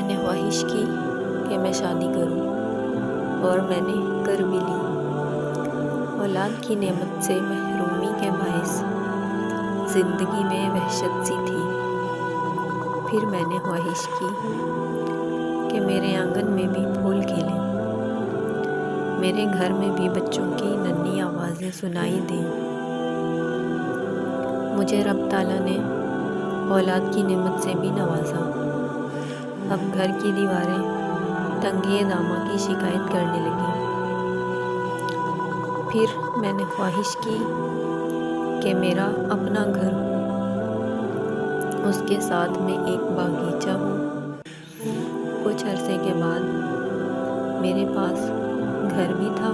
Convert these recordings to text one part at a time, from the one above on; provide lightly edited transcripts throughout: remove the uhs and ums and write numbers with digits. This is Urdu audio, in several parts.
نے خواہش کی کہ میں شادی کروں اور میں نے کر بھی لی۔ اولاد کی نعمت سے محرومی کے باعث زندگی میں وحشت سی تھی۔ پھر میں نے خواہش کی کہ میرے آنگن میں بھی پھول کھلیں، میرے گھر میں بھی بچوں کی ننھی آوازیں سنائی دیں۔ مجھے رب تعالیٰ نے اولاد کی نعمت سے بھی نوازا۔ اب گھر کی دیواریں تنگی دامہ کی شکایت کرنے لگیں۔ پھر میں نے خواہش کی کہ میرا اپنا گھر، اس کے ساتھ میں ایک باغیچہ ہو۔ کچھ عرصے کے بعد میرے پاس گھر بھی تھا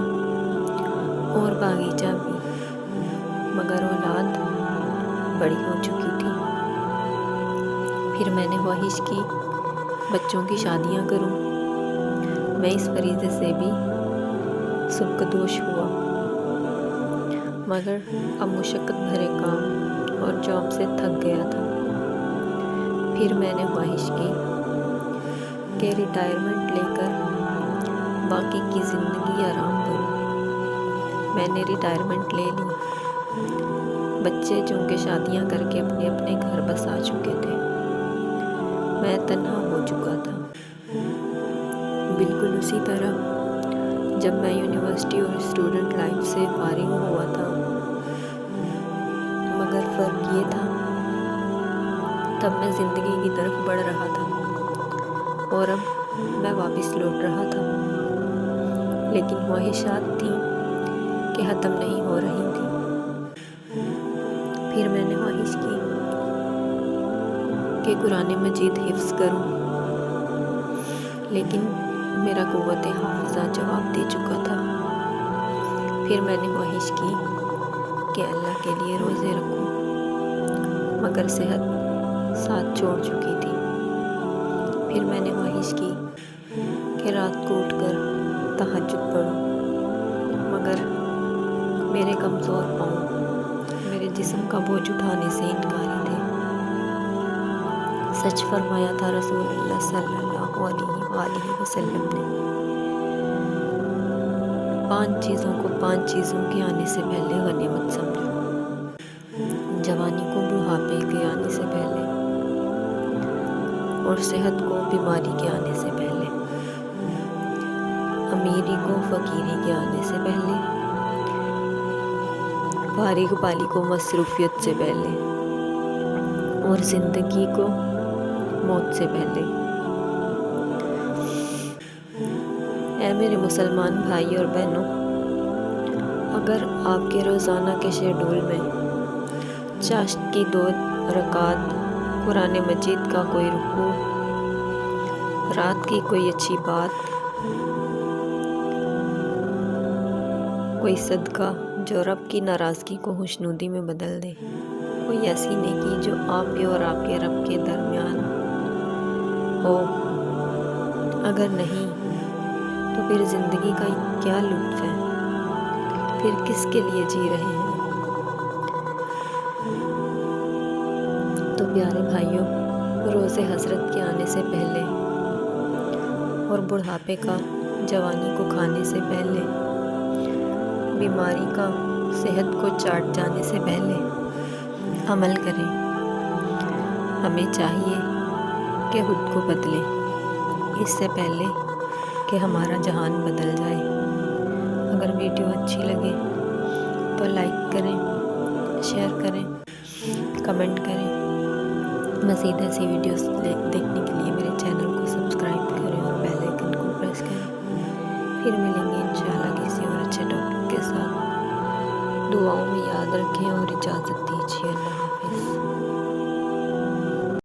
اور باغیچہ بھی، مگر اولاد بڑی ہو چکی تھی۔ پھر میں نے خواہش کی بچوں کی شادیاں کروں۔ میں اس فریضے سے بھی سبکدوش ہوا، مگر اب مشقت بھرے کام اور جاب سے تھک گیا تھا۔ پھر میں نے خواہش کی کہ ریٹائرمنٹ لے کر باقی کی زندگی آرام کروں۔ میں نے ریٹائرمنٹ لے لی۔ بچے چونکہ شادیاں کر کے اپنے اپنے گھر بسا چکے تھے، میں تنہا ہو چکا تھا۔ بالکل اسی طرح جب میں یونیورسٹی اور اسٹوڈنٹ لائف سے فارغ ہوا تھا، مگر فرق یہ تھا تب میں زندگی کی طرف بڑھ رہا تھا اور اب میں واپس لوٹ رہا تھا، لیکن خواہشات تھیں کہ ختم نہیں ہو رہی تھیں۔ پھر میں نے خواہش کی کہ قرآن مجید حفظ کروں، لیکن میرا قوت حافظہ جواب دے چکا تھا۔ پھر میں نے خواہش کی کہ اللہ کے لیے روزے رکھوں، مگر صحت ساتھ چھوڑ چکی تھی۔ پھر میں نے خواہش کی کہ رات کو اٹھ کر تہجد پڑھوں، مگر میرے کمزور پاؤں میرے جسم کا بوجھ اٹھانے سے انکاری تھے۔ سچ فرمایا تھا رسول اللہ صلی اللہ علیہ وآلہ وسلم نے، 5 چیزوں کو 5 چیزوں کے آنے سے پہلے غنیمت سمجھو: جوانی کو بڑھاپے کے آنے سے پہلے، اور صحت کو بیماری کے آنے سے پہلے، امیری کو فقیری کے آنے سے پہلے، فارغ بالی کو مصروفیت سے پہلے، اور زندگی کو موت سے پہلے۔ اے میرے مسلمان بھائی اور بہنوں، اگر آپ کے روزانہ کے شیڈول میں چاشت کی 2 رکعت، قرآن مجید کا کوئی رکوع، رات کی کوئی اچھی بات، کوئی صدقہ جو رب کی ناراضگی کو خوشنودی میں بدل دے، کوئی ایسی نیکی جو آپ کے اور آپ کے رب کے درمیان ہو، اگر نہیں تو پھر زندگی کا کیا لطف ہے؟ پھر کس کے لیے جی رہے ہیں؟ تو پیارے بھائیوں، روز حضرت کے آنے سے پہلے اور بڑھاپے کا جوانی کو کھانے سے پہلے، بیماری کا صحت کو چاٹ جانے سے پہلے عمل کریں۔ ہمیں چاہیے کہ خود کو بدلیں اس سے پہلے کہ ہمارا جہان بدل جائے۔ اگر ویڈیو اچھی لگے تو لائک کریں، شیئر کریں، کمنٹ کریں۔ مزید ایسی ویڈیوز دیکھنے کے لیے میرے چینل کو سبسکرائب کریں اور بیل آئیکن کو پریس کریں۔ پھر ملیں گے انشاءاللہ کسی اور اچھے ٹاپک کے ساتھ۔ دعاؤں میں یاد رکھیں اور اجازت دیجیے۔ اللہ